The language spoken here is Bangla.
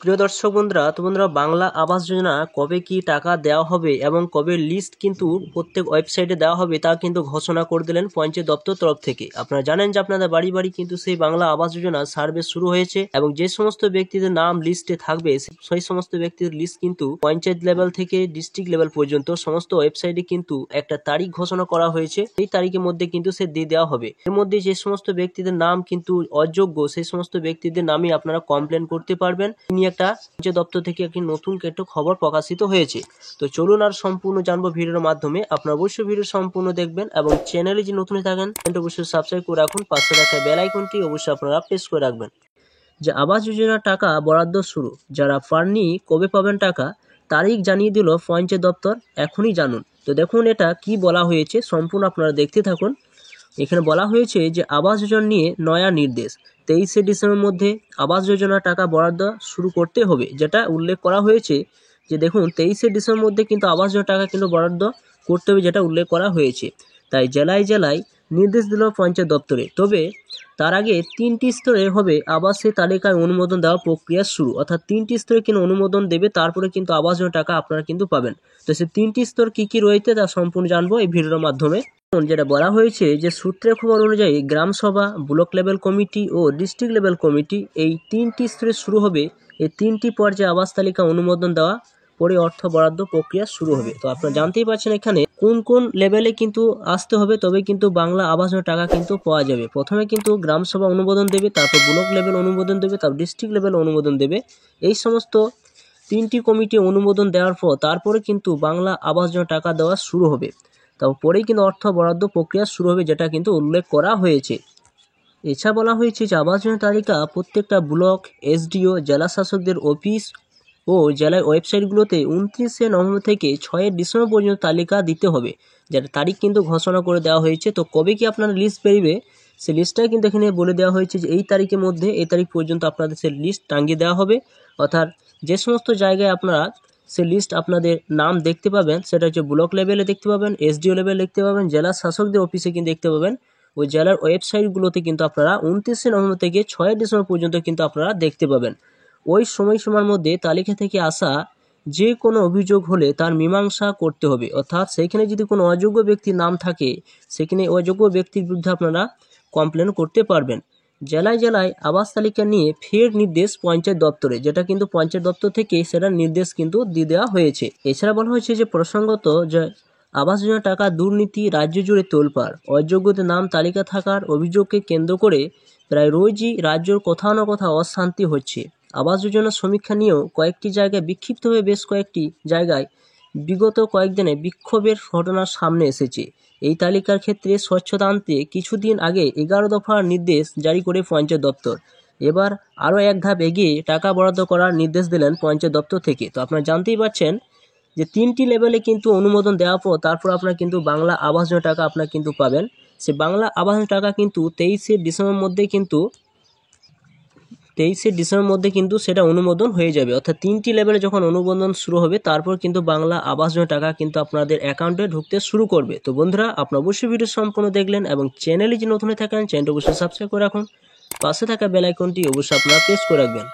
প্রিয় দর্শক বন্ধুরা, তো বন্ধুরা বাংলা আবাস যোজনা কবে কি টাকা দেওয়া হবে এবং কবে লিস্ট কিন্তু প্রত্যেক ওয়েবসাইটে দেওয়া হবে তা কিন্তু ঘোষণা করে দিলেন পঞ্চায়েত দপ্তর তরফ থেকে। আপনারা জানেন যে আপনাদের বাড়ি বাড়ি কিন্তু সেই বাংলা আবাস যোজনা সার্ভে শুরু হয়েছে এবং যে সমস্ত ব্যক্তিদের নাম লিস্টে থাকবে সেই সমস্ত ব্যক্তিদের লিস্ট কিন্তু পঞ্চায়েত লেভেল থেকে ডিস্ট্রিক্ট লেভেল পর্যন্ত সমস্ত ওয়েবসাইটে কিন্তু একটা তারিখ ঘোষণা করা হয়েছে। এই তারিখের মধ্যে কিন্তু সে দিয়ে দেওয়া হবে। এর মধ্যে যে সমস্ত ব্যক্তিদের নাম কিন্তু অযোগ্য সেই সমস্ত ব্যক্তিদের নামই আপনারা কমপ্লেন করতে পারবেন। একটা পঞ্চায়েত দপ্তর থেকে একটি নতুন একটা খবর প্রকাশিত হয়েছে। তো চলুন আর সম্পূর্ণ জানবো ভিডিওর মাধ্যমে। আপনারা অবশ্যই ভিডিও সম্পূর্ণ দেখবেন এবং চ্যানেলে যে নতুন থাকেন চ্যানেলটি অবশ্যই সাবস্ক্রাইব করে রাখুন, পাশে থাকা বেল আইকনটি অবশ্যই আপনারা প্রেস করে রাখবেন। যে আবাস যোজনার টাকা বরাদ্দ শুরু, যারা পাননি কবে পাবেন টাকা, তারিখ জানিয়ে দিল পঞ্চায়েত দপ্তর, এখনই জানুন। তো দেখুন এটা কি বলা হয়েছে, সম্পূর্ণ আপনারা দেখতে থাকুন। এখানে বলা হয়েছে যে আবাস যোজনা নিয়ে নয়া নির্দেশ, 23শে ডিসেম্বর মধ্যে আবাস যোজনা টাকা বরাদ্দ শুরু করতে হবে। যেটা উল্লেখ করা হয়েছে যে দেখুন 23শে ডিসেম্বর মধ্যে কিন্তু আবাস যোজনা টাকা কিন্তু বরাদ্দ করতে হবে, যেটা উল্লেখ করা হয়েছে। তাই জেলায় জেলায় নির্দেশ দিল পঞ্চায়েত দপ্তরে। তবে তার আগে 3টি স্তরে হবে আবাসের তালিকায় অনুমোদন দেওয়া প্রক্রিয়া শুরু, অর্থাৎ 3টি স্তরে কিন্তু অনুমোদন দেবে, তারপরে কিন্তু আবাস যোজনা টাকা আপনারা কিন্তু পাবেন। তো সেই 3টি স্তর কি কি রয়েছে তা সম্পূর্ণ জানবো এই ভিডিওর মাধ্যমে। যেটা বলা হয়েছে যে সূত্রের খবর অনুযায়ী গ্রাম সভা, ব্লক লেভেল কমিটি ও ডিস্ট্রিক্ট লেভেল কমিটি এই 3টি স্তরে শুরু হবে। এই 3টি পর্যায়ে আবাস তালিকা অনুমোদন দেওয়া পরে অর্থ বরাদ্দ প্রক্রিয়া শুরু হবে। তো আপনারা জানতেই পারছেন এখানে কোন কোন লেভেলে কিন্তু আসতে হবে, তবে কিন্তু বাংলা আবাস যোজনা টাকা কিন্তু পাওয়া যাবে। প্রথমে কিন্তু গ্রাম সভা অনুমোদন দেবে, তারপর ব্লক লেভেল অনুমোদন দেবে, তারপর ডিস্ট্রিক্ট লেভেল অনুমোদন দেবে। এই সমস্ত 3টি কমিটি অনুমোদন দেওয়ার পর তারপরে কিন্তু বাংলা আবাস যোজনা টাকা দেওয়া শুরু হবে। তারপরেই কিন্তু অর্থ বরাদ্দ প্রক্রিয়া শুরু হবে, যেটা কিন্তু উল্লেখ করা হয়েছে। এছাড়া বলা হয়েছে যে আবাস যোজনা তালিকা প্রত্যেকটা ব্লক, এসডিও, জেলা শাসকদের অফিস ও জেলার ওয়েবসাইটগুলোতে 29শে নভেম্বর থেকে 6 ডিসেম্বর পর্যন্ত তালিকা দিতে হবে, যেটা তারিখ কিন্তু ঘোষণা করে দেওয়া হয়েছে। তো কবে কি আপনার লিস্ট বেরিবে সেই লিস্টটাই কিন্তু এখানে বলে দেওয়া হয়েছে যে এই তারিখের মধ্যে এই তারিখ পর্যন্ত আপনাদের সেই লিস্ট টাঙিয়ে দেওয়া হবে। অর্থাৎ যে সমস্ত জায়গায় আপনারা সে লিস্ট আপনাদের নাম দেখতে পাবেন সেটা হচ্ছে ব্লক লেভেলে দেখতে পাবেন, এসডিও লেভেলে দেখতে পাবেন, জেলা শাসকদের অফিসে কিন্তু দেখতে পাবেন। ওই জেলার ওয়েবসাইটগুলোতে কিন্তু আপনারা 29শে নভেম্বর থেকে 6 ডিসেম্বর পর্যন্ত কিন্তু আপনারা দেখতে পাবেন। ওই সময়সীমার মধ্যে তালিকা থেকে আসা যে কোনো অভিযোগ হলে তার মীমাংসা করতে হবে। অর্থাৎ সেইখানে যদি কোনো অযোগ্য ব্যক্তির নাম থাকে সেখানে অযোগ্য ব্যক্তির বিরুদ্ধে আপনারা কমপ্লেন করতে পারবেন। জেলায় জেলায় আবাস তালিকা নিয়ে ফের নির্দেশ পঞ্চায়েত দপ্তরে, যেটা কিন্তু পঞ্চায়েত দপ্তর থেকে সেটার নির্দেশ কিন্তু দিয়ে দেওয়া হয়েছে। এছাড়া বলা হয়েছে যে প্রসঙ্গত যে আবাস যোজনা টাকা দুর্নীতি রাজ্য জুড়ে তোলপাড়, অযোগ্যদের নাম তালিকা থাকার অভিযোগকে কেন্দ্র করে প্রায় রোজই রাজ্যের কোথাও না কোথাও অশান্তি হচ্ছে। আবাস যোজনার সমীক্ষা নিয়েও কয়েকটি জায়গায় বিক্ষিপ্তভাবে বেশ কয়েকটি জায়গায় বিগত কয়েকদিনে বিক্ষোভের ঘটনা সামনে এসেছে। এই তালিকার ক্ষেত্রে স্বচ্ছতা আনতে কিছুদিন আগে 11 দফার নির্দেশ জারি করে পঞ্চায়েত দপ্তর। এবার আরও এক ধাপ এগিয়ে টাকা বরাদ্দ করার নির্দেশ দিলেন পঞ্চায়েত দপ্তর থেকে। তো আপনারা জানতেই পারছেন যে 3টি লেভেলে কিন্তু অনুমোদন দেওয়ার পর তারপর আপনারা কিন্তু বাংলা আবাস যোজনা টাকা আপনারা কিন্তু পাবেন। সে বাংলা আবাস যোজনা টাকা কিন্তু 23শে ডিসেম্বর মধ্যে কিন্তু সেটা অনুমোদন হয়ে যাবে। অর্থাৎ 3টি লেভেলে যখন অনুমোদন শুরু হবে তারপর কিন্তু বাংলা আবাস যোজনা টাকা কিন্তু আপনাদের অ্যাকাউন্টে ঢুকতে শুরু করবে। তো বন্ধুরা আপনারা অবশ্যই ভিডিও সম্পূর্ণ দেখলেন এবং চ্যানেলে যে নতুন থাকেন চ্যানেলটি অবশ্যই সাবস্ক্রাইব করে রাখুন, পাশে থাকা বেল আইকনটি অবশ্যই আপনারা প্রেস করে রাখবেন।